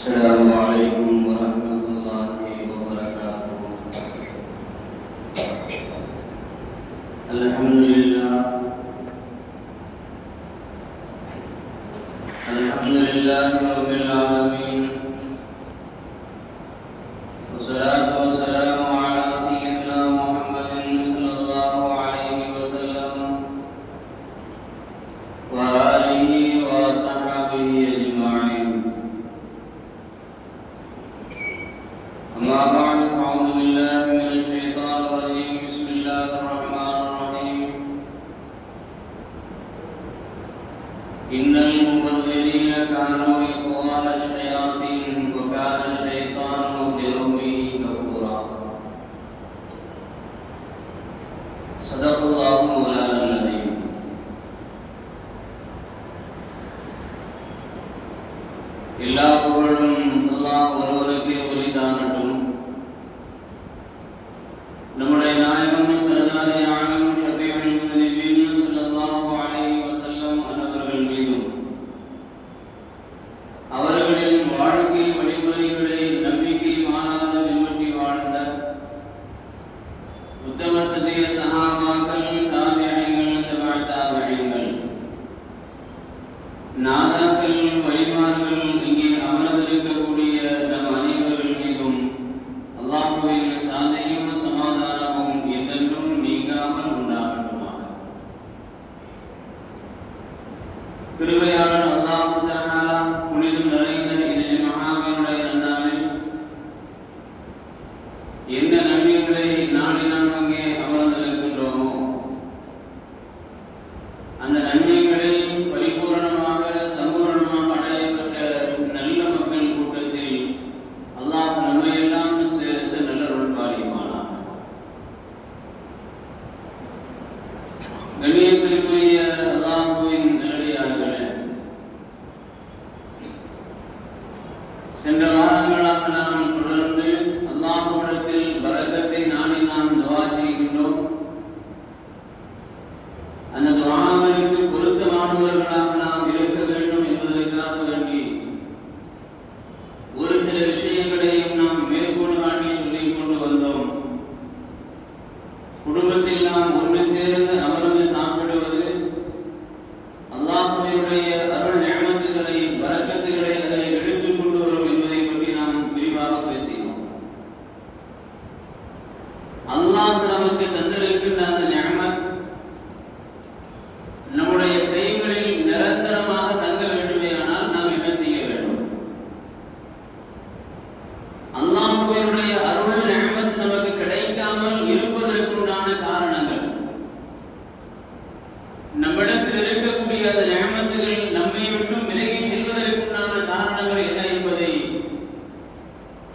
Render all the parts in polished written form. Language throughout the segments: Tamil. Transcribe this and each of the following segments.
السلام عليكم ورحمة الله وبركاته. الحمد لله رب العالمين، والصلاة والسلام على سيدنا محمد صلى الله عليه وسلم وآله وصحبه أجمعين. أما بعد، فأعوذ بالله من الشيطان الرجيم. بسم الله الرحمن الرحيم. إن المبذرين كانوا إخوان الشياطين وكان الشيطان لربه كفورا. صدق الله مولانا العظيم. எல்லா புகழும் அல்லாஹ் ஒருவருக்கே உரித்தாகட்டும். நம்முடைய நாயகம் சர்தாரி ஆலம் ஷஃபீஉல் முஸ்லிமீன் ஸல்லல்லாஹு அலைஹி வஸல்லம் அவர்கள் மீதும் அவர்களின் வாழ்க்கை வழிமுறைகளை நம்பிக்கை மாறாத பின்பற்றி வாழ்ந்த உத்தம சத்திய சஹாபாக்கள், தாபிஈன்கள், தபஅ தாபிஈன்கள், நாதாக்கள், வலிமார்கள், இங்கே அமர்ந்திருக்கக்கூடிய நம் அனைவர்கள் மீதும் அல்லாஹ்வின் சாந்தியும் சமாதானமும் என்றென்றும் நீங்காமல் உண்டாகட்டுமாக. கிருபையாளர் அல்லாஹ் தஆலா புனிதம் நிறைந்த இந்த ஜும்ஆவினுடைய நன்னாளில் என்ன நன்மைகளை நாடி நாம் அங்கே அமர்ந்திருக்கின்றோமோ அந்த நன்மைகளை பரிபூரணமாக சம்பூரணமாக அடையப்பட்ட நல்ல மக்கள் கூட்டத்தில் அல்லாஹ் நம்மை எல்லாம் சேர்த்து நல்லருள் பாலிப்பானாக. கண்ணியத்திற்குரிய அல்லாஹ்வின் நல்லடியார்களே, சென்ற வாரங்களாக நாம் தொடர்ந்து அல்லாஹ்விடத்தில் பரக்கத்தை நாடி நாம் துஆ செய்கின்றோம். அந்த துஆவுக்கு பொருத்தமானவர்களாக நாம் இருக்க வேண்டும் என்பதற்காக வேண்டி ஒரு சில விஷயங்களையும் நாம் மேற்கொண்டு காட்டி சொல்லிக் கொண்டு வந்தோம். குடும்பத்தில் நாம் ஒன்று சேர்ந்து அமர்ந்து சாப்பிடுவது அல்லாஹ்வினுடைய அருள் நிஅமத்துகளை, பரக்கத்துகளை அதை எடுத்துக் கொண்டு வரும் என்பதை பற்றி நாம் விரிவாக பேசினோம். அல்லாஹ் நமக்கு தந்திருக்கின்ற அந்த நிஅமத் நம்முடைய கைகளில் நிரந்தரமாக தங்க வேண்டுமேயானால் நாம் என்ன செய்ய வேண்டும்? அல்லாஹ்வினுடைய அருள் நிஅமத் நமக்கு கிடைக்காமல் இருப்பதற்குண்டான காரணங்கள், நம்மிடத்தில் இருக்கக்கூடிய அந்த நிஅமத்துகள் நம்மை விட்டு விலகி செல்வதற்குண்டான காரணங்கள் என்ன என்பதை,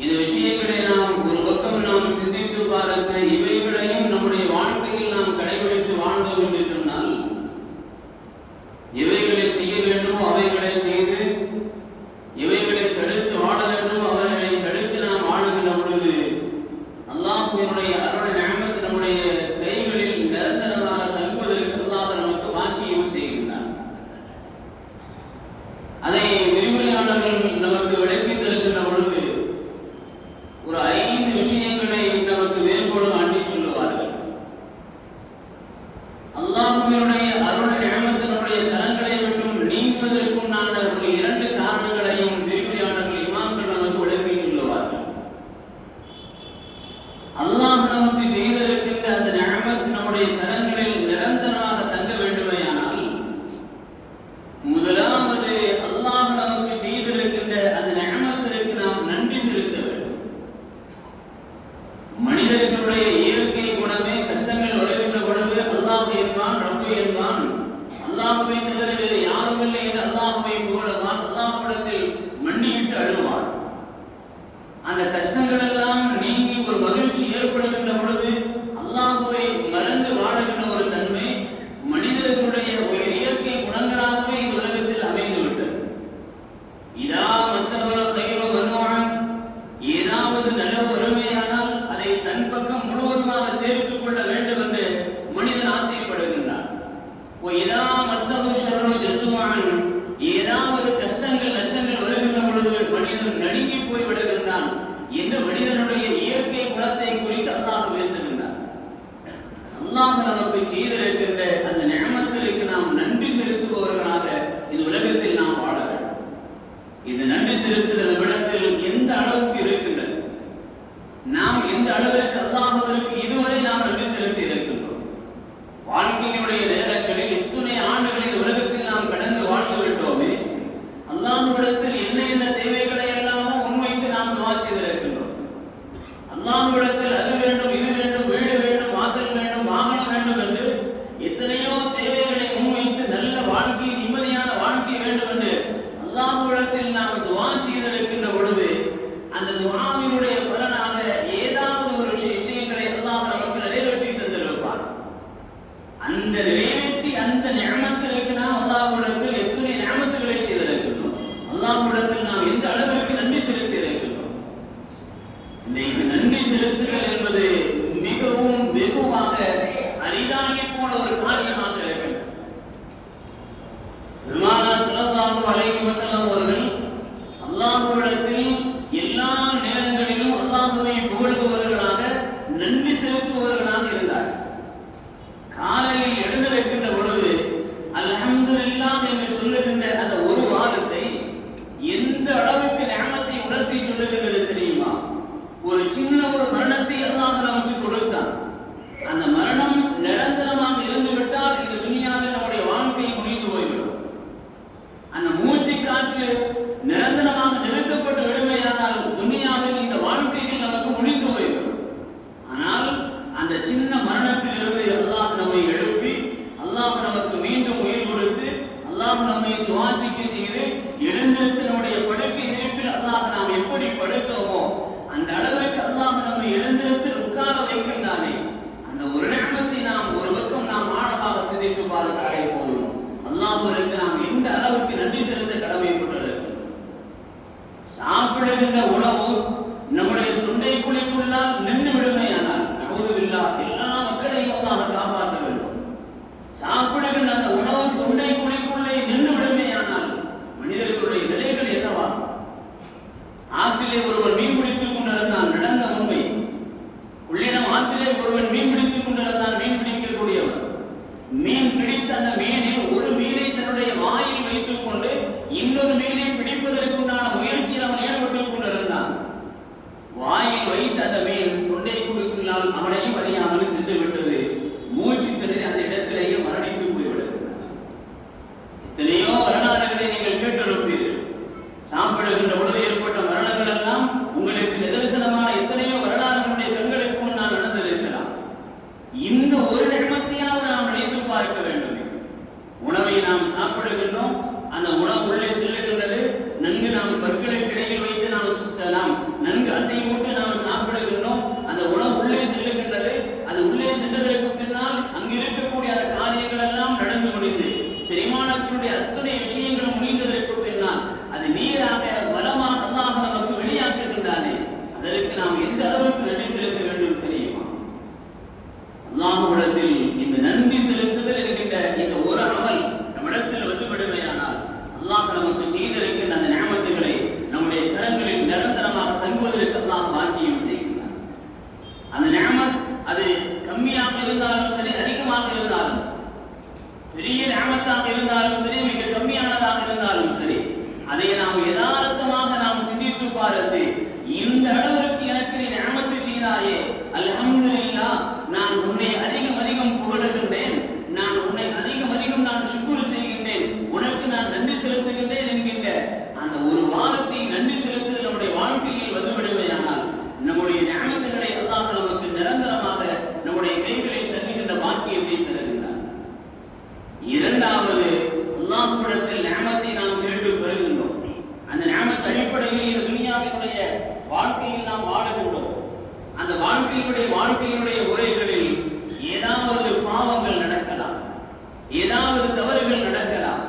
இந்த விஷயங்களை நாம் ஒரு பக்கம் நாம் சிந்தித்து பார்த்து இவைகளையும் நம்முடைய வாழ்க்கையில் நாம் கடைபிடித்து வாழ்ந்தோம் என்று சொன்னால், இவைகளை செய்ய வேண்டுமோ அவைகளை செய்து, இவைகளை தடுத்து வாழ வேண்டுமோ அவர்களை தடுத்து நாம் வாழுகின்ற பொழுது அல்லாஹ்வினுடைய அருள் நிஅமத் நம்முடைய கைகளில் நிரந்தரமாக தங்குவதற்கு அல்லாஹ் நமக்கு வாக்கியம் செய்கின்றார். அதை விரிவுரையாளர்கள் நமக்கு விளக்கி தருகின்ற பொழுது ஒரு 5 விஷயங்களை நமக்கு மேற்கோள் காட்டி சொல்லுவார்கள். அல்லாஹ்வினுடைய அருள் நிஅமத்தினுடைய தரங்களை விட்டும் நீங்குவதற்குண்டான ஒரு 2 காரணங்களையும் விரிவுரையாளர்கள் இமாம்கள் நமக்கு விளக்கி சொல்லுவார்கள். அல்லாஹ் நமக்கு செய்திருக்கின்ற அந்த நிஅமத் நம்முடைய தரங்களில் நிரந்தரமாக தங்க வேண்டுமேயானால், முதலாவது அல்லாஹ் நமக்கு செய்திருக்கின்ற அந்த நிஅமத்திற்கு நாம் நன்றி செலுத்த வேண்டும். மனிதர்களுடைய இயற்கை குணமே கஷ்டங்கள் வருகின்ற பொழுது அல்லாஹ் என்பான், ரப்பு என்பான், அல்லாஹ்வை தவிர வேறு யாரும் இல்லை என்று அல்லாஹ்வை புகழுவான், அல்லாஹ்விடத்தில் மன்னிட்டு அழுவான். அந்த கஷ்டங்கள் எல்லாம் நீங்கி ஒரு மகிழ்ச்சி ஏற்படுகின்ற பொழுது அல்லாஹ்வை மறந்து வாழுகின்ற ஒரு தன்மை மனிதர்களுடைய ஒரு இயற்கை குணங்களாகவே இந்த உலகத்தில் அமைந்து விட்டது. இதா மஸ்ஸஹுல் கைரு மனுஅன், ஏதாவது நல்ல வறுமையானால் அதை தன் பக்கம் முழுவதுமாக சேர்த்துக் கொள்ள வேண்டும் என்று மனிதன் ஆசைப்படுகின்றான். இதா மஸ்ஸஹு ஷர்ரு ஜஸூஅன், ஏதாவது கஷ்டங்கள் நஷ்டங்கள் வருகின்ற பொழுது மனிதன் நடுங்கி அல்லாஹ் நமக்கு செய்திருக்கின்ற அந்த நிஅமத்திற்கு நாம் நன்றி செலுத்துபவர்களாக இந்த உலகத்தில் நாம் வாழ வேண்டும். இந்த நன்றி செலுத்துதல் நம்மிடத்தில் எந்த அளவுக்கு இருக்கின்றது, நாம் எந்த அளவிற்கு அல்லாஹ்வுக்கு இதுவரை நாம் நன்றி செலுத்தி இருக்கின்றோம். வாழ்க்கையினுடைய நேரங்களில் எத்தனை ஆண்டுகளை இந்த உலகத்தில் நாம் கடந்து வாழ்ந்து விட்டோமே, அல்லாஹ்விடத்தில் என்ன என்ன தேவைகளை எல்லாமோ முன்வைத்து நாம் துஆ செய்திருக்கின்றோம். அல்லாஹ்விடத்தில் அது வேண்டும், இது வேண்டும், வீடு வேண்டும், வாசல் வேண்டும், வாகனம் வேண்டும் என்று எத்தனையோ தேவைகளை முன்வைத்து நல்ல வாழ்க்கை, நிம்மதியான வாழ்க்கை வேண்டும் என்று அல்லாஹ்விடத்தில் நாம் துஆ செய்திருக்கின்ற பொழுது அந்த துஆவினுடைய பலனாக ஏதாவது ஒரு விஷயங்களை அல்லாஹ் நமக்கு நிறைவேற்றி தந்திருப்பார். அந்த நிறைவேற்றி அந்த நிஅமத்திற்கு நாம் அல்லாஹ்விடத்தில் எத்தனை நிஅமத்துகளை செய்திருக்கின்றோம், அல்லாஹ்விடத்தில் நாம் எந்த அளவிற்கு நன்றி செலுத்தி இருக்கின்றோம். இந்த நன்றி செலுத்துதல் என்பது மிகவும் வெகுவாக அரிதாகி போன ஒரு காரியமாக இருக்கிறது. பெருமானார் ஸல்லல்லாஹு அலைஹி வஸல்லம் அவர்கள் அல்லாஹ்விடத்தில் எல்லா நேரங்களிலும் அல்லாஹ்வை புகழுபவர்களாக நன்றி செலுத்துபவர்களாக இருந்தார். காலையில் எழுந்திருக்கின்ற பொழுது அல்ஹம்துலில்லாஹ் என்று சொல்லுகின்ற அந்த ஒரு வார்த்தை எந்த அளவுக்கு நிஅமத்தை உணர்த்தி சொல்லுகின்றது தெரியுமா? ஒரு சின்ன ஒரு மரணத்தை அல்லாஹ் நமக்கு கொடுத்தான். அந்த மரணம் நிரந்தரமாக இருந்து விட்டால் இது துனியாவில் நம்முடைய வாழ்க்கை முடிந்து போய்விடும். அந்த மூச்சு காற்று நிரந்தரமாக நிறுத்தப்பட்டு விடுமையானால் துனியாவில் இந்த வாழ்க்கையில் நமக்கு முடிந்து போய்விடும். ஆனால் அந்த சின்ன மரணத்திலிருந்து அல்லாஹ் நம்மை எழுப்பி, அல்லாஹ் நமக்கு மீண்டும் உயிர் கொடுத்து, அல்லாஹ் நம்மை சுவாசிக்க செய்து எழுந்திருத்து நம்முடைய படுக்கை விரிப்பில் அல்லாஹ் நாம் எப்படி படுத்தோமோ அந்த அளவிற்கு அல்லாஹ் நம்மை எழுந்திருத்து உட்கார வைக்கின்றானே, அந்த ஒரு நிஅமத்தை நாம் ஒரு பக்கம் நாம் ஆழமாக சிந்தித்து பார்த்தாலே போதும் அல்லாஹ்விற்கு நாம் எந்த அளவுக்கு நன்றி செலுத்த கடமைப்பட்டிருக்கிறோம். சாப்பிடுகின்ற உணவு நம்முடைய தொண்டை குழிக்குள்ளால் நின்று விடுமையானால் நஊதுபில்லாஹ் எல்லா மக்களையும் அல்லாஹ் காப்பாற்ற வேண்டும். சாப்பிடுகின்ற அந்த உணவு தொண்டை குழிக்குள்ளே நின்று விடுமையானால் மனிதர்களுடைய நிலைகள் என்னவா? ஆற்றிலே ஒருவர் மீன் பிடித்துக் கொண்டிருந்தான், நடந்த உண்மை. உள்ளிடம் ஆற்றிலே ஒருவன் மீன் பிடித்துக் கொண்டிருந்தான், மீன் பிடிக்கக்கூடியவர். மீன் பிடித்த அந்த மீனில் ஒரு மீனை தன்னுடைய வாயில் வைத்துக் கொண்டு இன்னொரு மீனை பிடிப்பதற்குண்டான முயற்சியில் அவன் ஈடுபட்டுக் கொண்டிருந்தான். வாயில் வைத்த அந்த மீன் தொண்டை குழிக்குள்ளால் அவனையும் அறியாமல் சென்று விட்டது. மூச்சு திணறி அந்த இடத்திலேயே மரணித்து போய்விடுகிறார். எத்தனையோ வரலாறுகளை நீங்கள் கேட்டிருப்பீர்கள். சாப்பிடுகின்ற பொழுது ஏற்பட்ட மரணங்கள் எல்லாம் உங்களுக்கு நிதர்சனமான எத்தனையோ வரலாறுகளுடைய கண்களுக்கு முன்னால் நடந்திருக்கலாம். இந்த ஒரு நிமித்தையாவது நாம் நினைத்து பார்க்க வேண்டும். உணவை நாம் சாப்பிடுகின்றோம், அந்த உணவு உள்ளே செல்லுகின்றது, நன்கு நாம் பற்களுக்கு இடையில் வைத்து நாம் நன்கு அசைமூட்டு நாம் சாப்பிடுகின்றோம், அந்த உணவு உள்ளே செல்லுகின்றது. அது உள்ளே சென்றதற்கு பின்னால் அங்கு இருக்கக்கூடிய அந்த காரியங்கள் எல்லாம் நடந்து முடிந்து செரிமானத்தினுடைய அத்தனை விஷயங்களும் முடிந்ததற்கு பின்னால் அது நீராக பலமாக அல்லாஹ் நமக்கு வெளியாக்குகின்றானே, அதற்கு நாம் எந்த அளவுக்கு நன்றி செலுத்த வேண்டும் தெரியுமா? அல்லாஹ்விடத்தில் இந்த நன்றி செலுத்துதல் என்கின்ற இந்த ஒரு அமல் நம்மிடத்தில் வந்து விடுமையானால் அல்லாஹ் நமக்கு செய்திருக்கின்ற அந்த நிஅமத்துகளை நம்முடைய கரங்களில் நிரந்தரமாக தங்குவதற்கு அல்லாஹ் பாக்கியம் செய்கிறார். அந்த நிஅமத் அது கம்மியாக இருந்தாலும் சரி, அதிகமாக இருந்தாலும் சரி, பெரிய நிஅமத்தாக இருந்தாலும் சரி, மிக கம்மியானதாக இருந்தாலும் சரி, அதை நாம் யதார்த்தமாக நாம் சிந்தித்து பார்த்து இந்த அளவிற்கு எனக்கு நீ நிஅமத்து செய்தாயே, அல்ஹம்துலில்லாஹ், நான் உன்னை அதிகம் அதிகம் புகழுகின்றேன், நான் உன்னை அதிகம் அதிகம் நான் ஷுக்ர் செய்கின்றேன், உனக்கு நான் நன்றி செலுத்துகின்றேன் என்கின்ற அந்த ஒரு வார்த்தை நன்றி செலுத்துதல் நம்முடைய வாழ்க்கையில் வந்து விடுமையானால் நம்முடைய நிஅமத்துகளை அல்லாஹ் நமக்கு நிரந்தரமாக நம்முடைய கைகளில் தருகின்ற பாக்கியத்தை தருகின்றார். இரண்டாவது, அல்லாஹ்விடத்தில் நிஅமத்தை நாம் கேட்டு பெறுகின்றோம். அந்த நிஅமத் அடிப்படையில் இந்த துனியாவினுடைய வாழ்க்கையில் நாம் வாழுகின்றோம். அந்த வாழ்க்கையினுடைய உரைகளில் ஏதாவது பாவங்கள் நடக்கலாம், ஏதாவது தவறுகள் நடக்கலாம்,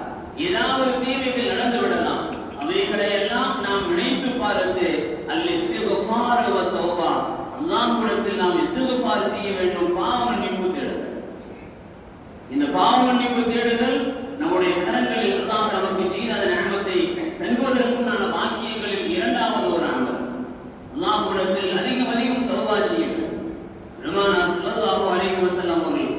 ஏதாவது தீமைகள் நடந்து விடலாம். அவைகளை எல்லாம் நாம் நினைத்து பார்த்து அல்-இஸ்திக்ஃபார் வ தௌபா, அல்லாஹ்விடத்தில் நாம் இஸ்திக்ஃபார் செய்ய வேண்டும், பாவ மன்னிப்பு தேடுதல். இந்த பாவ மன்னிப்பு தேடுதல் நம்முடைய கரங்களில் அல்லாஹ் நமக்கு செய்த அந்த நிஅமத்தை தங்குவதற்குண்டான பாக்கியங்களில் இரண்டாவது ஒரு அமல். அல்லாஹ்விடத்தில் அதிகம் அதிகம் தௌபா செய்ய வேண்டும். பெருமானார் ஸல்லல்லாஹு அலைஹி வஸல்லம் அவர்கள்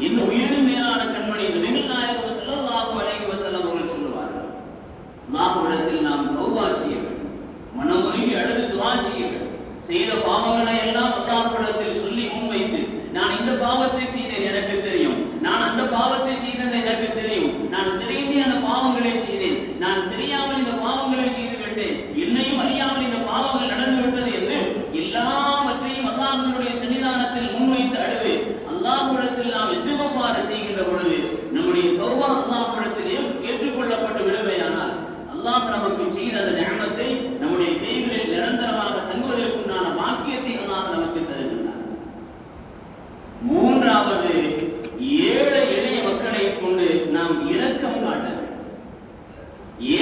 இந்த உயிரின் மேலான கண்மணி நபிகள் நாயகம் ஸல்லல்லாஹு அலைஹி வஸல்லம் அவர்கள் சொல்லுவார்கள், அல்லாஹ்விடத்தில் நாம் தௌபா செய்ய வேண்டும், மனமுருகி அழுது துஆ செய்ய வேண்டும். செய்த பாவங்களை எல்லாம் அல்லாஹ்விடத்தில் சொல்லி முன்வைத்து, நான் இந்த பாவத்தை செய்தேன் எனக்கு தெரியும், நான் அந்த பாவத்தை செய்தது எனக்கு தெரியும், நான் தெரிந்தே அந்த பாவங்களை செய்தேன், நான் தெரியாமல் இந்த பாவங்களை செய்து விட்டேன், என்னையும் அறியாமல் இந்த பாவங்கள் நடந்து விட்டது என்று எல்லாவற்றையும் அல்லாஹ்வினுடைய சன்னிதானத்தில் முன்வைத்து அழுது அல்லாஹ்விடத்தில் நாம் இஸ்திக்ஃபார் செய்கின்ற பொழுது நம்முடைய தௌபா அல்லாஹ்விடத்தில் ஏற்றுக்கொள்ளப்பட்டு விடுவேயானால் அல்லாஹ் நமக்கு செய்த அந்த நிஅமத்தை நம்முடைய கைகளில் நிரந்தரமாக தங்குவதற்குண்டான பாக்கியத்தை அல்லாஹ் நமக்கு தருகின்றார். மூன்றாவது, ஏழை எளிய மக்களை கொண்டு நாம் இரக்கம் காட்ட வேண்டும்.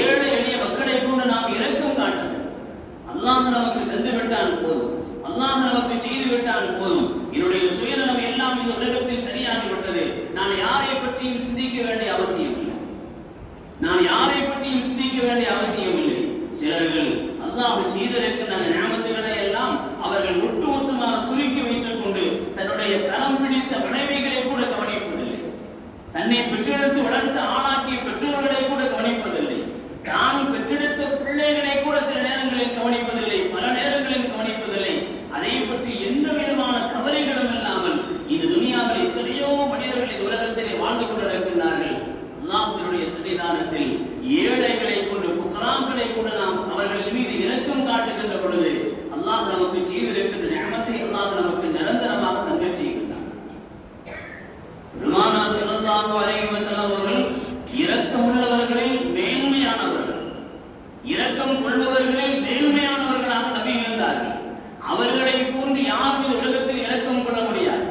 ஏழை எளிய மக்களை கொண்டு நாம் இரக்கம் காட்ட வேண்டும். அல்லாஹ் நமக்கு தந்து விட்டான் போதும், அல்லாஹ் நமக்கு செய்து விட்டான் போதும், என்னுடைய சுயநலம் எல்லாம் இந்த உலகத்தில் சரியாகி விட்டது, நான் யாரை பற்றியும் சிந்திக்க வேண்டிய அவசியம் இல்லை, நான் யாரை பற்றியும் சிந்திக்க வேண்டிய அவசியம் இல்லை. சிலர்கள் அல்லாஹ் செய்திருக்கின்ற அந்த நிஅமத்துகளை எல்லாம் அவர்கள் ஒட்டுமொத்தமாக சுருக்கி வைத்துக் கொண்டு தன்னுடைய கரம் பிடித்த மனைவிகளை கூட கவனிப்பதில்லை, தன்னை பெற்றெடுத்து வளர்த்து ஆளாக்கிய பெற்றோர்களை கூட கவனிப்பதில்லை, தான் பெற்றெடுத்த பிள்ளைகளை கூட சில நேரங்களில் கவனிப்பதில்லை, பல நேரங்களில் கவனிப்பதில்லை. அதை பற்றி எந்த விதமான கவலைகளும் இல்லாமல் இந்த துனியாவில் எத்தனையோ மனிதர்கள் இந்த உலகத்திலே வாழ்ந்து கொண்டிருக்கின்றார்கள். அல்லாஹ்வினுடைய சன்னிதானத்தில் ஏழைகளை கொண்டு, ஃபுக்ராக்களை கொண்டு நாம் அவர்கள் மீது இரக்கம் காட்டுகின்ற பொழுது அல்லாஹ் நமக்கு செய்திருக்கின்ற நிஅமத்தை அல்லாஹ் நமக்கு நிரந்தரமாக தங்க செய்கின்றார். பெருமானார் ஸல்லல்லாஹு அலைஹி வஸல்லம் அவர்கள் இரக்கம் உள்ளவர்களில் மேன்மையானவர்கள், இரக்கம் கொள்பவர்களில் மேன்மையானவர்களாக நபி இருந்தார்கள். அவர்களை போன்று யாரும் இந்த உலகத்தில் இரக்கம் கொள்ள முடியாது.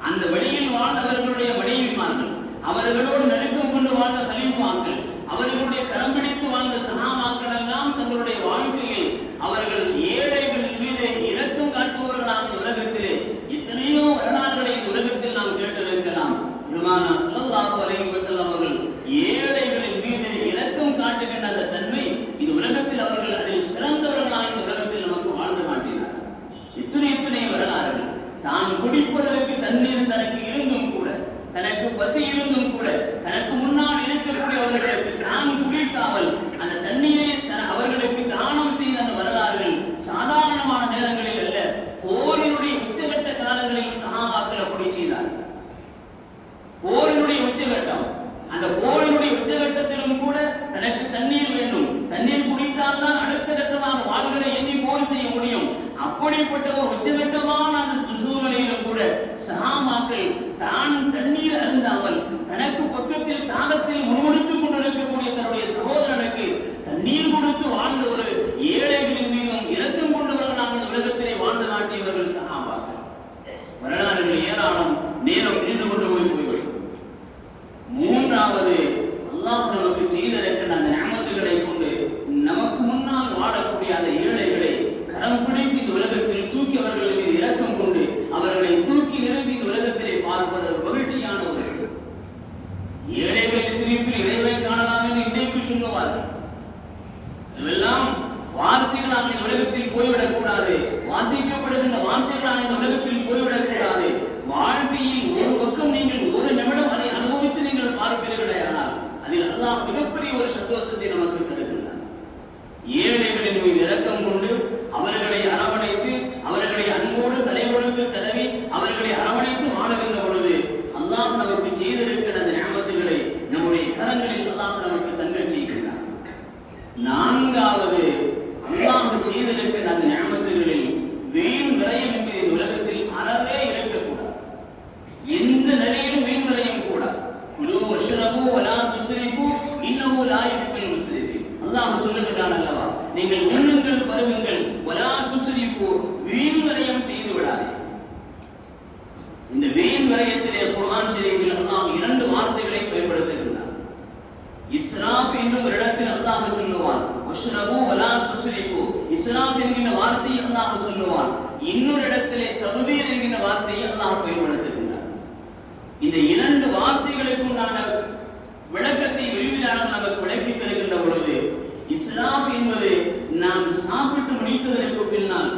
அந்த வழியில் வாழ்ந்தவர்களுடைய மனைவிமார்கள், அவர்களோடு நெருக்கம் கொண்டு வாழ்ந்த கலீஃபாக்கள், அவர்களுடைய கரம் பிடித்து வாழ்ந்த சஹாபாக்கள் எல்லாம் தங்களுடைய வாழ்க்கையில் அவர்கள் ஏழைகள் மீது இரக்கம் காட்டுபவர்களாக இந்த உலகத்திலே எத்தனையோ வரலாறுகளை இந்த உலகத்தில் நாம் கேட்டிருக்கலாம். பெருமானார் ஸல்லல்லாஹு அலைஹி வஸல்லம் அவர்கள் ஏழைகளின் மீது இரக்கம் காட்டுகின்ற அந்த தன்மை இந்த உலகத்தில் அவர்கள் அதில் சிறந்தவர்களாக இந்த உலகத்தில் நமக்கு வாழ்ந்து காட்டினார். எத்தனை வரலாறுகள். தான் குடிப்பதற்கு தண்ணீர் தனக்கு இருந்தும் கூட, தனக்கு பசி இருந்தும் கூட, தனக்கு முன்னால் இருக்கக்கூடியவர்களுக்கு தான் குடிக்காமல் அந்த தண்ணீரை அவர்களுக்கு தானம் செய்த அந்த வரலாறுகள் சாதாரணமான நேரங்களில் அல்ல, போரினுடைய உச்சகட்ட காலங்களில் சஹாபாக்கள் அப்படி செய்தார். போரினுடைய உச்சகட்டம், அந்த போரினுடைய உச்சகட்டத்திலும் கூட தனக்கு தண்ணீர் வேண்டும், தண்ணீர் குடித்தால் தான் அடுத்த கட்டமாக வாழ்களை எண்ணி போர் செய்ய முடியும். அப்படிப்பட்ட ஒரு உச்சகட்டமான அந்த சூழ்நிலையிலும் கூட சஹாபாக்கள் தான் தண்ணீர் அருந்தாமல் தனக்கு பக்கத்தில் தாகத்தில் முணுமுணுத்துக் கொண்டிருக்கக்கூடிய தன்னுடைய சகோதரனுக்கு தண்ணீர் கொடுத்து வாழ்ந்த ஒரு ஏழைகளின் மீதும் இரக்கம் கொண்டவர்களாக உலகத்திலே வாழ்ந்து காட்டியவர்கள் சஹாபாக்கள். வரலாறுகள் ஏராளம், நேரம் நீண்டு கொண்டு போய்விடும். மூன்றாவது, அல்லாஹ் நமக்கு செய்திருக்கின்ற அந்த நிஅமத்துகளை கொண்டு நமக்கு முன்னால் வாழக்கூடிய அந்த ஏழைகளை கரம் பிடித்து இந்த உலகத்தில் தூக்கி அவர்கள் மீது இரக்கம் கொண்டு அவர்களை தூக்கி நிறுத்தி இந்த உலகத்திலே பார்ப்பது மகிழ்ச்சியான ஒரு விஷயம். ஏழைகளின் சிரிப்பில் இறைவை காணலாம் என்று இன்றைக்கு சொல்லுவார்கள். இதெல்லாம் வார்த்தைகளாக இந்த உலகத்தில் போய்விடக் கூடாது, வாசிக்கப்படுகின்ற வார்த்தைகளாக இந்த உலகத்தில் போய்விடக் கூடாது. வாழ்க்கையில் ஒரு பக்கம் நீங்கள் ஒரு நிமிடம் அதை அனுபவித்து நீங்கள் பார்ப்பீர்களேயானால் அதில் அல்லாஹ் மிகப்பெரிய ஒரு சந்தோஷத்தை நமக்கு தருகின்றார். ஏழைகளின் மீது இரக்கம் கொண்டு அவர்களை அரவணைத்து, அவர்களை அன்போடு தலைவொடுத்து தடவி அவர்களை அரவணைத்து வாழுகின்ற பொழுது அல்லாஹ் நமக்கு செய்திருக்கிற அந்த நிஅமத்துகளை நம்முடைய கரங்களில் அல்லாஹ் நமக்கு தங்க செய்கின்றார். நான்காவது, அல்லாஹ் செய்திருக்கிற அந்த நிஅமத்துகளில் வீண் விரயம் என்பது இந்த உலகத்தில் அறவே இருக்கக்கூடாது. எந்த நிலையிலும் வீண் விரயம் கூடாது. குலு வஷ்ரபு வலா துஸ்ரிஃபு இன்னஹு லா யுஹிப்புல் முஸ்ரிஃபீன். அல்லாஹ் சொல்லுகிறான் அல்லவா, நீங்கள் உண்ணுங்கள் பருகுங்கள், வலா துஸ்ரிஃபு வீண் விரயம் செய்து விடாதீர்கள். இந்த வீண் விரயத்திலே குர்ஆன் ஷரீஃபில் அல்லாஹ் இரண்டு வார்த்தைகளை பயன்படுத்துகிறார். இஸ்ராஃப் என்னும் ஒரு இடத்தில் அல்லாஹ் சொல்லுவான், வஷ்ரபு வலா துஸ்ரிஃபு. இஸ்ராஃப் என்கிற வார்த்தையை அல்லாஹ் சொல்லுவான். இன்னொரு இடத்திலே தப்தீர் என்கிற வார்த்தையை அல்லாஹ் பயன்படுத்துகிறார். இந்த இரண்டு வார்த்தைகளுக்கு உண்டான விளக்கத்தை விரிவிலாக நமக்கு விளக்கி தருகின்ற பொழுது, இஸ்ராஃப் என்பது நாம் சாப்பிட்டு முடித்ததற்கு பின்னால்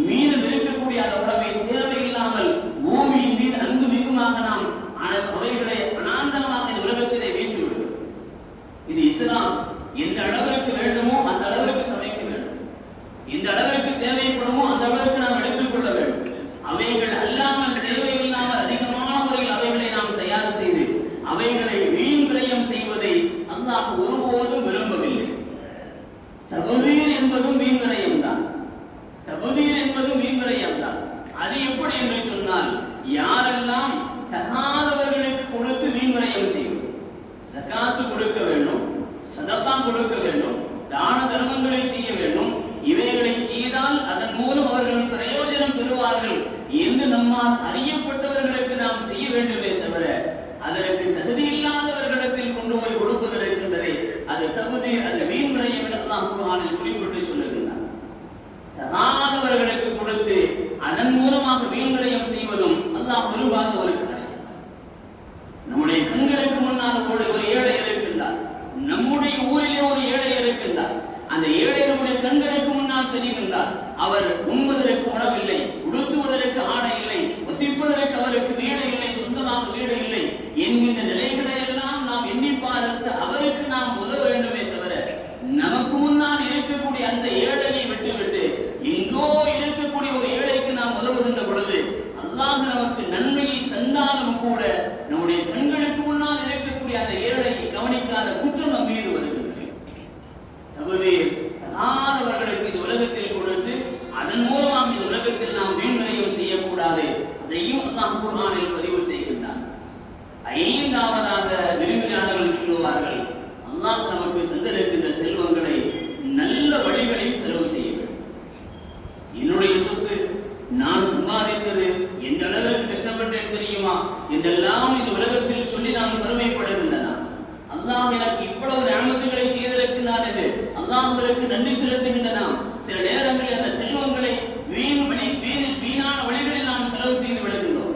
மீதம் இருக்கக்கூடிய அந்த உணவை தேவையில்லாமல் பூமியின் மீது அங்கு மிகுமாக நாம் அவைகளை கொடுக்க வேண்டும், தான தர்மங்களை செய்ய வேண்டும். இவைகளை செய்தால் அதன் மூலம் அவர்கள் பிரயோஜனம் பெறுவார்கள் என்று நம்மால் அறியப்பட்டவர்களுக்கு நாம் செய்ய வேண்டுமே தவிர அதற்கு தகுதி இல்லாதவர்களிடத்தில் கொண்டு போய் கொடுப்பதற்கின்றதே அது தகுதி, அது வீண்முறையை விட அல்லாஹ் குர்ஆனில் குறிப்பிட்டு சொல்லுகின்றார். தகாதவர்களுக்கு கொடுத்து அதன் மூலமாக வீண்முறையம் செய்வதும் அல்லாஹ் விரும்பாத ஒரு காரியம். நம்முடைய கண்களுக்கு முன்னால் ஒரு ஏழை இருக்கின்றார், நம்முடைய ஊரிலே ஒரு ஏழை இருக்கின்றார். அந்த ஏழை நம்முடைய கண்களுக்கு முன்னால் தெரிகின்றார். அவர் உண்பதற்கு உணவில்லை, உடுத்துவதற்கு ஆடை இல்லை, வசிப்பதற்கு அவருக்கு வீடு இல்லை, சொந்தமாக வீடு இல்லை என்கின்ற நிலைகளை எல்லாம் நாம் எண்ணி பார்த்து அவருக்கு நாம் உதவ வேண்டுமே தவிர நமக்கு முன்னால் இருக்கக்கூடிய அந்த ஏழையை விட்டுவிட்டு எங்கோ இருக்கக்கூடிய ஒரு ஏழைக்கு நாம் உதவுகின்ற பொழுது அல்லாஹ் நமக்கு நன்மையை தந்தாலும் கூட நம்முடைய கண்களுக்கு முன்னால் இருக்கக்கூடிய அந்த ஏழையை கவனிக்காத குற்றம் நம் மீது வருகிறது. தகாதவர்களுக்கு இந்த உலகத்தில் கொடுத்து அதன் மூலமாக இந்த உலகத்தில் நாம் வீண்விரயம் செய்யக்கூடாது. அதையும் அல்லாஹ் குர்ஆனில் பதிவு செய்கின்றார். ஐந்தாவதாக விரும்பினார்கள் சொல்லுவார்கள், அல்லாஹ் நமக்கு தந்திருக்கின்ற செல்வங்களை நல்ல வழிகளில் செலவு செய்ய வேண்டும். என்னுடைய சொத்து நான் சம்பாதித்தது எந்த அளவுக்கு கஷ்டப்பட்டேன் தெரியுமா என்றெல்லாம் இந்த உலகத்தில் சொல்லி நான் பெருமைப்படுகின்றன. அல்லாஹ் எனக்கு இவ்வளவு நியமத்துகளை செய்திருக்கிறான் என்று அல்லாஹ்விற்கு நன்றி செலுத்துகின்ற நாம் சில நேரங்களில் அந்த செல்வங்களை வீணான வழிகளில் நாம் செலவு செய்து விடுகின்றோம்.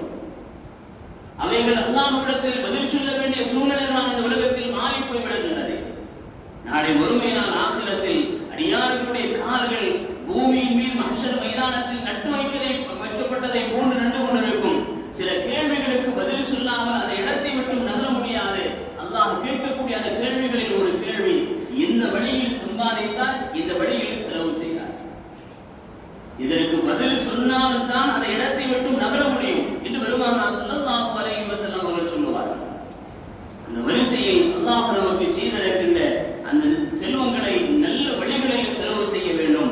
அவைகள் அல்லாஹ்விடத்தில் பதில் சொல்ல வேண்டிய சூழ்நிலைகளாக இந்த உலகத்தில் மாறி போய் விடுகின்றது. நாளை ஒருமை நாள் ஆகிரத்தில் அடியார்களுடைய கால்கள் பூமியின் மீது மஹ்ஷர் மைதானத்தில் நட்டு வைக்கப்பட்டதை போன்று நின்று கொண்டிருக்கும். சில கேள்விகளுக்கு பதில் சொல்லாமல் அந்த இடத்தை விட்டு நகர முடியாது. அல்லாஹ் கேட்கக்கூடிய அந்த கேள்விகளில் ஒரு கேள்வி, இந்த வழியில் சம்பாதித்தால் இந்த வழியில் செலவு செய்தார். இதற்கு பதில் சொன்னால் தான் அந்த இடத்தை விட்டு நகர முடியும் என்று பெருமானார் ஸல்லல்லாஹு அலைஹி வஸல்லம் அவர்கள் சொல்லுவார்கள். அந்த வரிசையில் அல்லாஹ் நமக்கு செய்திருக்கின்ற அந்த செல்வங்களை நல்ல வழிகளில் செலவு செய்ய வேண்டும்.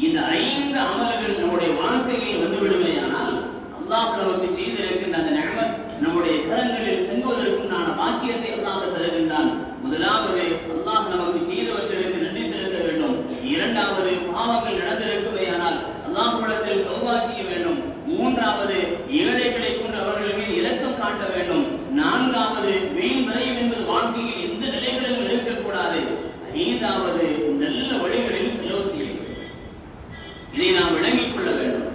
இந்த 5 அமல்கள் நம்முடைய வாழ்க்கையில் வந்துவிடுமேயானால் அல்லாஹ் நமக்கு செய்திருக்கின்ற அந்த நிஅமத் நம்முடைய கரங்களில் தங்குவதற்குண்டான பாக்கியத்தை அல்லாஹ் தருகின்றான். முதலாவது அல்லாஹ் நமக்கு செய்தவர்களுக்கு நன்றி செலுத்த வேண்டும். இரண்டாவது பாவங்கள் நடந்திருக்குமேயானால் அல்லாஹ்விடத்தில் தௌபா செய்ய வேண்டும். மூன்றாவது ஏழைகளை கொண்டு அவர்கள் மீது இரக்கம் காட்ட வேண்டும். நான்காவது வீண் விரயம் என்பது வாழ்க்கையில் எந்த நிலைகளிலும் இருக்கக்கூடாது. ஐந்தாவது நல்ல வழிகளில் செலவு செய்ய வேண்டும். இதை நாம் விளங்கிக் கொள்ள வேண்டும்.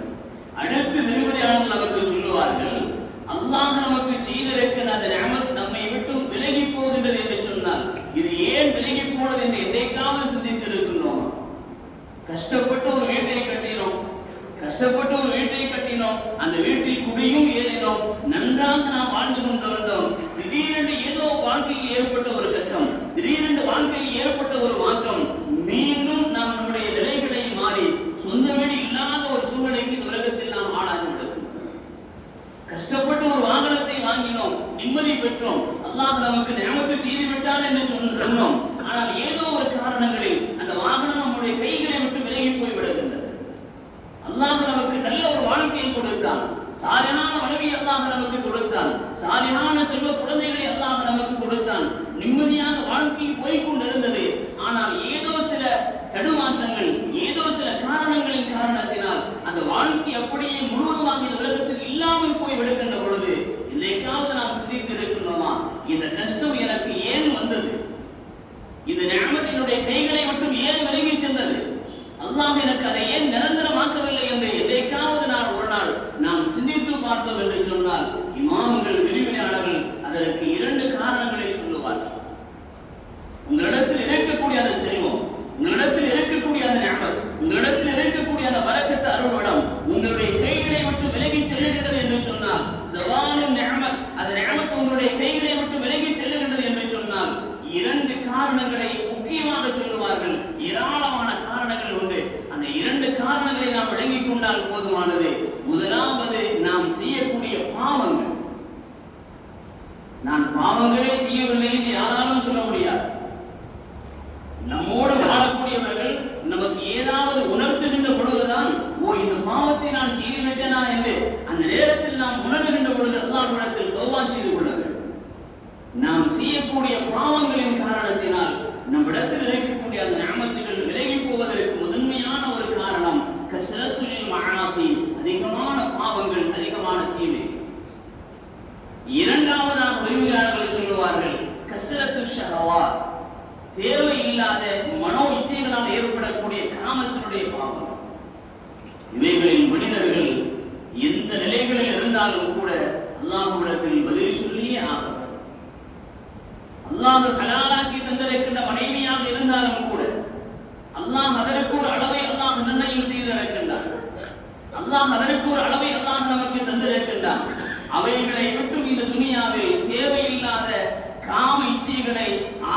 அடுத்து விரிவுரையாளர்கள் நமக்கு சொல்லுவார்கள், அல்லாஹ் நமக்கு செய்திருக்கின்ற அந்த நிஅமத் நம்மை விட்டு விலகி போகின்றது என்று சொன்னால் இது ஏன் விலகி போனது என்று என்னைக்காவது சிந்தித்திருக்கின்றோம்? கஷ்டப்பட்டு ஒரு வீட்டை கட்டினோம், அந்த வீட்டில் குடியும் ஏறினோம், நன்றாக நாம் வாழ்ந்து கொண்டு வந்தோம். திடீரென்று ஏதோ வாழ்க்கையில் ஏற்பட்ட ஒரு கஷ்டம், திடீரென்று வாழ்க்கையில் ஏற்பட்ட ஒரு மாற்றம், மீண்டும் நாம் நம்முடைய நிலைகளை மாறி சொந்த வீடு இல்லாத ஒரு சூழ்நிலைக்கு இந்த உலகத்தில் நாம் ஆளாகிவிடும். கஷ்டப்பட்டு ஒரு வாகனத்தை வாங்கினோம், நிம்மதி பெற்றோம், அல்லாஹ் நமக்கு நியமத்து செய்து விட்டான் என்று சொன்னோம். ஆனால் ஏதோ ஒரு காரணங்களில் அந்த வாகனம் நம்முடைய கைகளை விட்டு விலகி போய் விடுகின்றது. அல்லாஹ் நமக்கு நல்ல ஒரு வாழ்க்கையை கொடுத்தான், சாலிஹான மனைவி அல்லாஹ் நமக்கு கொடுத்தான், சாலிஹான செல்வ குழந்தைகளை அல்லாஹ் நமக்கு கொடுத்தான், நிம்மதியாக வாழ்க்கை போய்கொண்டிருந்தது. ஆனால் ஏதோ சில தடுமாற்றங்கள், ஏதோ சில காரணங்களின் காரணத்தினால் அந்த வாழ்க்கை அப்படியே முழுவதுமாக இந்த உலகத்தில் இல்லாமல் போய் விடுகின்ற பொழுது இன்றைக்காவது நாம் சிந்தித்து இருக்கின்றோமா, இந்த கஷ்டம் எனக்கு ஏன் வந்தது, இந்த நிஅமத் என்னுடைய கைகளை மட்டும் ஏன் விலகி சென்றது, அல்லாஹ் எனக்கு அதை ஏன் நிரந்தரமாக்கவில்லை என்று எதைக்காவது நான் ஒரு நாள் நாம் சிந்தித்து பார்த்தோம் என்று சொன்னால் இமாம்கள் விரிவுரையாளர்கள் அதற்கு 2 காரணங்களை சொல்லுவார்கள். உங்களிடத்தில் இருக்கக்கூடிய அந்த செல்வம், உங்களிடத்தில் இருக்கக்கூடிய அந்த நிஅமத், உங்களிடத்தில் இருக்கக்கூடிய அந்த பரக்கத்து அருள்வளம் உங்களுடைய கைகளை விட்டு விலகி செல்லுகின்றது என்று சொன்னால் ஸவாலுன் நிஅமத், அந்த நிஅமத் உங்களுடைய கைகளை விட்டு விலகி செல்லுகின்றது என்று சொன்னால் 2 காரணங்களை முக்கியமாக சொல்லுவார்கள். ஏராளமான காரணங்கள் உண்டு. அந்த 2 காரணங்களை நாம் விளங்கிக் கொண்டால் போதுமானது. முதலாவது நாம் செய்யக்கூடிய பாவங்கள். நான் பாவங்களே செய்யவில்லை என்று யாராலும் சொல்ல முடியாது. நம்மோடு வாழக்கூடியவர்கள் நமக்கு ஏதாவது உணர்த்துகின்ற பொழுதுதான் இந்த பாவத்தை நான் செய்துவிட்டேனா என்று அந்த நேரத்தில் நாம் உணர்கின்ற பொழுது அல்லாஹ்விடத்தில் தௌபா செய்து கொள்ள வேண்டும். நாம் செய்யக்கூடிய பாவங்களின் காரணத்தினால் நம்மிடத்தில் இருக்கக்கூடிய அந்த நிஅமத்துகள் விலகி போவதற்கு முதன்மையான ஒரு காரணம் கஸ்ரத்துல் மஆசி, அதிகமான பாவங்கள், அதிகமான தீமை. இரண்டாவதாக விரிவுரையாளர்கள் சொல்லுவார்கள் கஸ்ரத்து ஷஹவாத், தேவையில்லாத மனோ இச்சைகளால் ஏற்படக்கூடிய காமத்தினுடைய பாவம். இவைகளில் மனிதர்கள் எந்த நிலைகளில் இருந்தாலும் கூட அல்லாஹ்விடத்தில் பதில் சொல்லியே ஆகும். அல்லாஹ் ஹலாலாக்கி தந்திருக்கின்ற மனைவியாக இருந்தாலும் கூட அல்லாஹ் அதற்கு ஒரு அளவை அல்லாஹ் நிர்ணயம் செய்திருக்கின்றார். அல்லாஹ் அதற்கு ஒரு அளவை அல்லாஹ் நமக்கு தந்திருக்கின்றார். அவைகளை விட்டும் இந்த துனியாவில் தேவையில்லாத காம இச்சைகளை,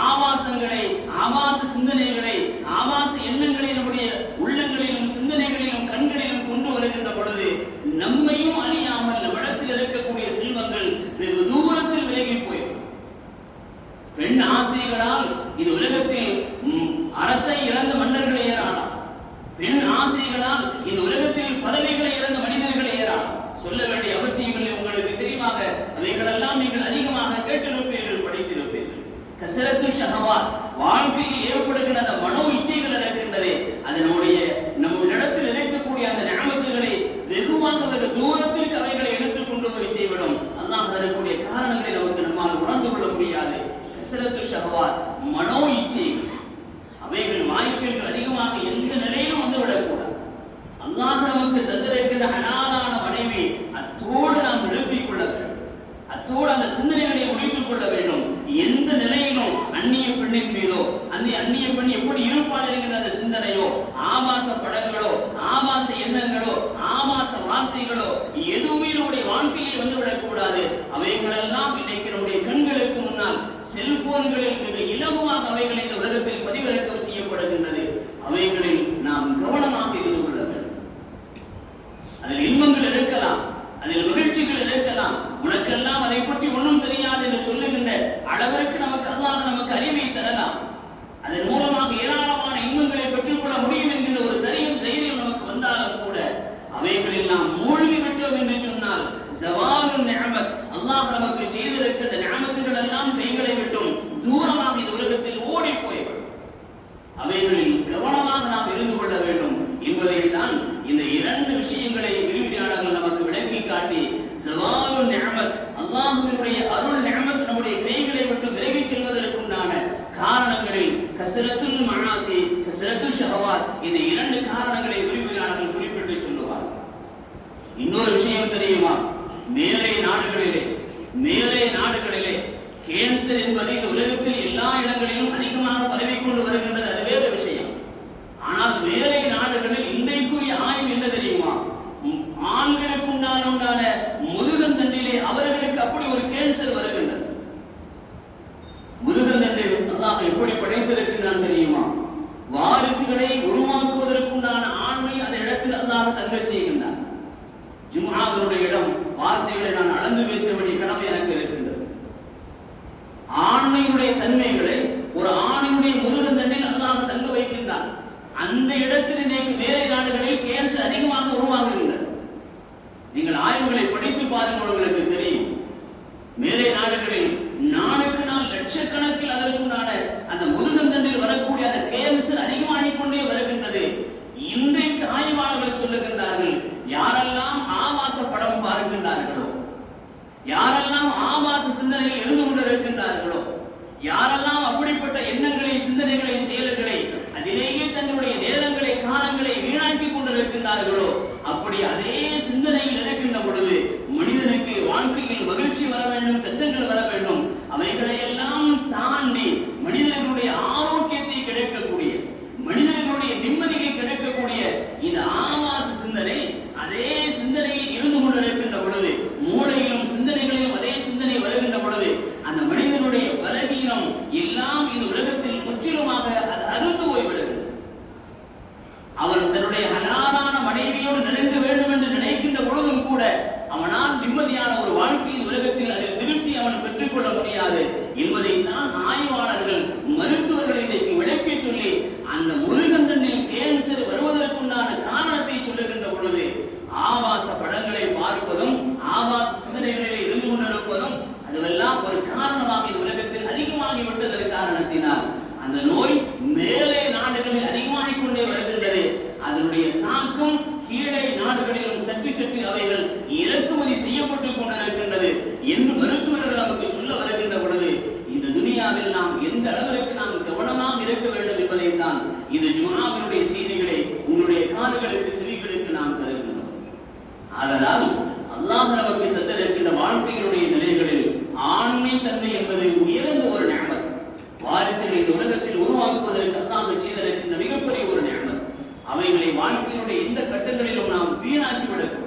ஆபாசங்களை, ஆபாச சிந்தனைகளை, ஆபாச எண்ணங்களை நம்முடைய உள்ளங்களிலும் சிந்தனைகளிலும் கண்களிலும் கொண்டு வருகின்ற பொழுது நம்மையும் அறியாமல் நம்மிடத்தில் இருக்கக்கூடிய செல்வங்கள் வெகு தூரத்தில் விலகி போய்விடும். பெண் ஆசைகளால் இது உலகத்தில் அரசை இழந்த மன்னர்களை ஏறானாம். பெண் ஆசைகளால் இந்த உலகத்தில் பதவிகளை இழந்த மனிதர்களை ஏறானாம். சொல்ல வேண்டிய அவசியம் இல்லை, உங்களுக்கு தெரிவாக அவைகளெல்லாம் நீங்கள் அதிகமாக கேட்டிருப்பீர்கள், படித்திருப்பீர்கள். கஸ்ரத்து ஷஹவாத், வாழ்க்கையில் ஏற்படுகின்ற அந்த மனோ இச்சைகள் இருக்கின்றதே, அது நம்முடைய இருக்கக்கூடிய அந்த நிஅமத்துகளை வெகுவாக வெகு தூரத்திற்கு அவைகளை எடுத்துக் கொண்டு போய் செய்விடும். அல்லாஹ் தரக்கூடிய காரணங்களை நமக்கு நம்மால் உணர்ந்து கொள்ள முடியாது. கஸ்ரத்து ஷஹவாத், மனோ இச்சைகள், அவைகள் வாய்ப்புகள் அதிகமாக எந்த நிலையிலும் வந்துவிடக்கூடாது. அல்லாஹ் நமக்கு தந்திருக்கின்ற ஹலாலான மனைவி அத்தோடு நாம் நிறுத்திக் கொள்ள வேண்டும். அத்தோடு அந்த சிந்தனைகளை முடித்துக் கொள்ள வேண்டும். எந்த நிலையிலும் அந்நிய பெண்ணின் மீதோ, அந்த அந்நிய பெண் எப்படி இருப்பாள் என்கின்ற அந்த சிந்தனையோ, ஆபாச படங்களோ, ஆபாச எண்ணங்களோ, ஆபாச வார்த்தைகளோ எதுவுமே நம்முடைய வாழ்க்கையில் வந்துவிடக் கூடாது. அவைகளெல்லாம் இன்றைக்கு நம்முடைய கண்களுக்கு முன்னால் செல்போன்களில் மிக இலகுவாக அவைகளை இந்த உலகத்தில் பதிவிறக்கம் செய்யப்படுகின்றது. அவைகளில் நாம் கவனமாக இருந்து கொள்ள வேண்டும். அதில் இன்பங்கள் இருக்கலாம், அதில் மகிழ்ச்சிகள் இருக்கலாம். உனக்கெல்லாம் அதை பற்றி ஒன்றும் தெரியாது என்று சொல்லுகின்ற அளவிற்கு நமக்கு அறிவை தரலாம். அதன் மூலமாக ஏராளமான இன்பங்களை பெற்றுக்கொள்ள முடியும் என்கின்ற ஒரு தைரியம் நமக்கு வந்தாலும் கூட அவைகளில் நாம் மூழ்கி விட்டோம் என்று சொன்னால் ஜவாலுன் நிஅமத், அல்லாஹ் நமக்கு செய்திருக்கின்ற நிஅமத்துகள் எல்லாம் கைகளை விட்டும் தூரமாக இந்த உலகத்தில் ஓடி போய்விடும். அவைகளில் கவனமாக நாம் இருந்து கொள்ள வேண்டும் என்பதை தான் இந்த இரண்டு விஷயங்களை விரிவுரையாளர்கள் நமக்கு விளக்கி காட்டி ஜவாலுன் நிஅமத், அல்லாஹ்வினுடைய அருள் நிஅமத் நம்முடைய கைகளை விட்டு விலகி செல்வதற்குண்டான காரணங்களில் கஸ்ரத்துல் மஆசி, கஸ்ரத்துல் ஷஹவாத், இந்த இரண்டு காரணங்களை விரிவுரையாளர்கள் குறிப்பிட்டு சொல்லுவார். இன்னொரு விஷயம் தெரியுமா? மேலை நாடுகளிலே கேன்சர் என்பது இந்த உலகத்தில் எல்லா இடங்களிலும் அதிகமாக பரவிக்கொண்டு வருகின்றது, அது வேறு விஷயம். ஆனால் மேலை நாடுகளில் இன்றைக்குரிய ஆய்வு என்ன தெரியுமா? ஆண்களுக்கு உண்டான முதுகந்தண்டிலே அவர்களுக்கு அப்படி ஒரு கேன்சர் வருகின்றது. முதுகந்தண்டை அல்லாஹ் எப்படி படைத்திருக்கின்றான் தெரியுமா? வாரிசுகளை உருவாக்குவதற்குண்டான ஆண்மை அந்த இடத்தில் அல்லாஹ் தங்கச் செய்கின்றான். ஜும்ஆவுடைய இடம், வார்த்தைகளை நான் அளந்து பேச வேண்டிய கடமை எனக்கு இருக்கின்றது. ஆண்மையுடைய தன்மைகளை ஒரு ஆணினுடைய முதுகந்தண்டில் அல்லாஹ் தங்க வைக்கின்றான். அந்த இடத்தில் இன்றைக்கு வேலை நாடுகளில் கேன்சர் அதிகமாக உருவாகுகின்றது. நீங்கள் ஆய்வுகளை படித்து பாருங்கள், உங்களுக்கு தெரியும். மேலை நாடுகளில் நாளுக்கு நாள் லட்சக்கணக்கில் அதற்குண்டான அந்த முதுகந்தண்டில் வரக்கூடிய அந்த கேன்சர் அதிகமாகிக் கொண்டே வருகின்றது. இன்றைக்கு ஆய்வாளர்கள் சொல்லுகின்றார்கள், யாரெல்லாம் ஆபாச படம் பார்க்கின்றார்களோ, யாரெல்லாம் ஆபாச சிந்தனையில் இருந்து கொண்டிருக்கின்றார்களோ, யாரெல்லாம் அப்படிப்பட்ட எண்ணங்களை, சிந்தனைகளை, செயல்களை அதிலேயே தங்களுடைய நேரங்களை, காலங்களை வீணாக்கி கொண்டிருக்கின்றார்களோ, அப்படி அதே சிந்தனையில் இருக்கின்ற பொழுது மனிதனுக்கு வாழ்க்கையில் மகிழ்ச்சி வர வேண்டும், கஷ்டங்கள் வர வேண்டும், அவைகளை எல்லாம் தாண்டி மனிதர்களுடைய ஆரோக்கியத்தை கிடைக்கக்கூடிய, மனிதர்களுடைய நிம்மதியை கிடைக்கக்கூடிய இந்த ஆபாச சிந்தனை அதே சிந்தனையில் இருந்து கொண்டிருக்கின்ற பொழுது, மூளையிலும் சிந்தனைகளிலும் அதே சிந்தனை வருகின்ற பொழுது அந்த மனிதனுடைய பலவீனம் எல்லாம் இந்த உலகத்தில் முற்றிலுமாக அது அறுந்து போய்விடுகிறது. அவன் தன்னுடைய ஹலாலான மனைவியோடு நெருங்க வேண்டும் என்று நினைக்கின்ற பொழுதும் கூட அவனால் நிம்மதியான ஒரு வாழ்க்கையின் உலகத்தில் அதில் திருப்தி அவன் பெற்றுக் என்று மருத்துவர்கள் நமக்கு சொல்ல வருகின்ற பொழுது இந்த துனியாவில் நாம் எந்த அளவிற்கு நாம் கவனமாக இருக்க வேண்டும் என்பதைத்தான் இந்த ஜும்ஆவினுடைய செய்திகளை உங்களுடைய காதுகளுக்கு செவிகளுக்கு நாம் தருகின்றோம். அதனால் அல்லாஹ் நமக்கு தந்திருக்கின்ற வாழ்க்கையினுடைய நிலைகளில் ஆண்மை தன்மை என்பது உயர்ந்த ஒரு நியமத். வாரிசுகளை இந்த உலகத்தில் உருவாக்குவதற்கு அல்லாஹ் செய்திருக்கின்ற மிகப்பெரிய ஒரு நியமத். அவைகளை வாழ்க்கையினுடைய எந்த கட்டங்களிலும் நாம் வீணாக்கிவிடக்கூடாது.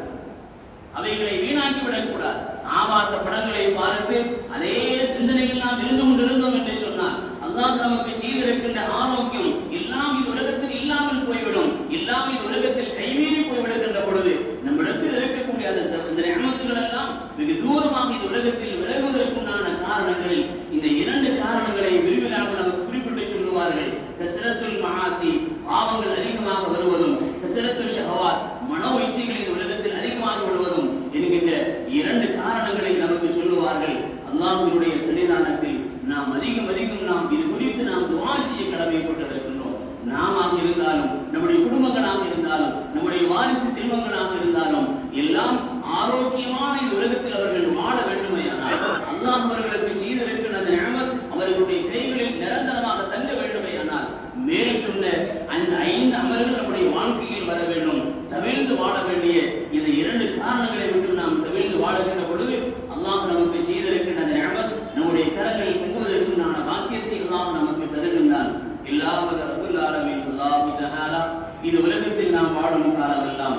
அவைகளை வீணாக்கிவிடக்கூடாது. ஆபாச படங்களை பார்த்து அதே சிந்தனையில் நாம் இருந்து கொண்டிருந்தோம் என்று சொன்னால் அல்லாஹ் நமக்கு செய்திருக்கின்ற ஆரோக்கியம் எல்லாம் இந்த உலகத்தில் இல்லாமல் போய்விடும். எல்லாம் இந்த உலகத்தில் கைமீறி போய்விடுகின்ற பொழுது நம்மிடத்தில் இருக்கக்கூடிய அந்த நியமத்துகள் எல்லாம் வெகு தூரமாக இந்த உலகத்தில் விளைவதற்குண்டான காரணங்களில் இந்த 2 காரணங்களை விரிவிலாக நமக்கு குறிப்பிட்டு சொல்லுவார்கள். கஸ்ரத்துல் மஆசி, பாவங்கள் அதிகமாக வருவதும், கஸ்ரத்து ஷஹவாத், மனோ இச்சைகள் இந்த உலகத்தில் அதிகமாக வருவதும் என்கின்ற 2 காரணங்களை நமக்கு சொல்லுவார்கள். அல்லாஹ்வினுடைய சன்னிதானத்தில் நாம் அதிகம் நாம் இது குறித்து நாம் துஆ செய்ய கடமைப்பட்டிருக்கின்றோம். நாமாக இருந்தாலும், நம்முடைய குடும்பங்களாக இருந்தாலும், நம்முடைய வாரிசு செல்வங்களாக இருந்தாலும் எல்லாம் ஆரோக்கியமான இந்த உலகத்தில் அவர்கள் வாழ வேண்டுமையானால் அல்லாஹ் அவர்களுக்கு செய்திருக்கின்ற அந்த நியமத் அவர்களுடைய கைகளில் நிரந்தரமாக தங்க வேண்டுமையானால் மேல் சொன்ன அந்த 5 அமல்கள் நம்முடைய வாழ்க்கையில் வர வேண்டும். தவிர்த்து வாழ வேண்டிய இந்த 2 காரணங்களை விட்டு நாம் தவிர்த்து வாழுகின்ற பொழுது அல்லாஹ் நமக்கு செய்திருக்கின்ற அந்த நியமத் நம்முடைய கரங்களில் தங்குவதற்குண்டான பாக்கியத்தை அல்லாஹ் நமக்கு தருகின்றான். இல்லாமல் ரப்புல் ஆலமீன் அல்லாஹ் தஆலா இந்த உலகத்தில் நாம் வாழும் காலமெல்லாம்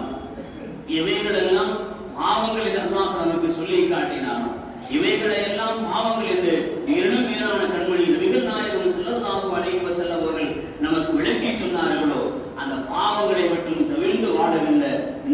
இவைகளெல்லாம் பாவங்கள் என்று அல்லாஹ் நமக்கு சொல்லி காட்டினானோ இவைகளையெல்லாம் பாவங்கள் என்று மேலான கண்மணி நபிகள் நாயகம் ஸல்லல்லாஹு அலைஹி வஸல்லம் அவர்கள் நமக்கு விளக்கி சொன்னார்களோ அந்த பாவங்களை மட்டும் தவிர்த்து வாழுகின்ற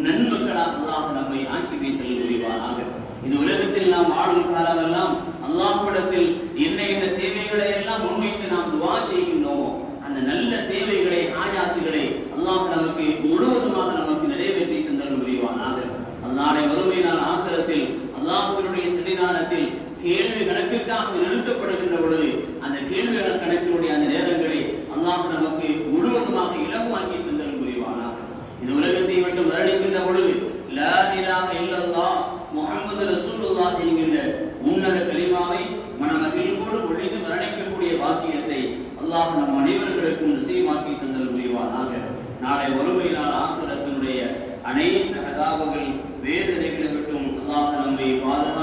நன்மக்களாக அல்லாஹ் நம்மை ஆக்கி வைத்தல் புரிவானாக. இந்த உலகத்தில் நாம் வாழும் காலமெல்லாம் அல்லாஹ்விடத்தில் என்ன தேவைகளை எல்லாம் முன்வைத்து நாம் துஆ செய்கின்றோமோ அந்த நல்ல தேவைகளை ஆயாத்துகளை அல்லாஹ் நமக்கு முழுவதுமாக நமக்கு நிறைவேற்றி தந்தல் புரிவானாக. நாளை வறுமை நாள் ஆகிரத்தில் அல்லாஹ்வினுடைய சன்னிதானத்தில் கேள்வி கணக்குக்காக நிறுத்தப்படுகின்ற பொழுது அந்த கேள்வி கணக்கினுடைய அந்த நேரங்களை அல்லாஹ் நமக்கு முழுவதுமாக இலகுவாக்கி தந்தல் புரிவானாக. இந்த உலகத்தை மட்டும் மரணிக்கின்ற பொழுது லா இலாஹ இல்லல்லாஹ் முஹம்மது ரசூலுல்லாஹ் என்கின்ற உன்னத கலிமாவை மனமகிழ்வோடு ஒழிந்து மரணிக்கக்கூடிய பாக்கியத்தை அல்லாஹ் நம் அனைவர்களுக்கும் நசீபாக்கி தந்தல் புரிவானாக. நாளை வறுமை நாள் ஆகிரத்தினுடைய அனைத்து அதாபங்கள் வேதனைகளை விட்டும் அல்லாஹ் நம்மை பாதுகாத்து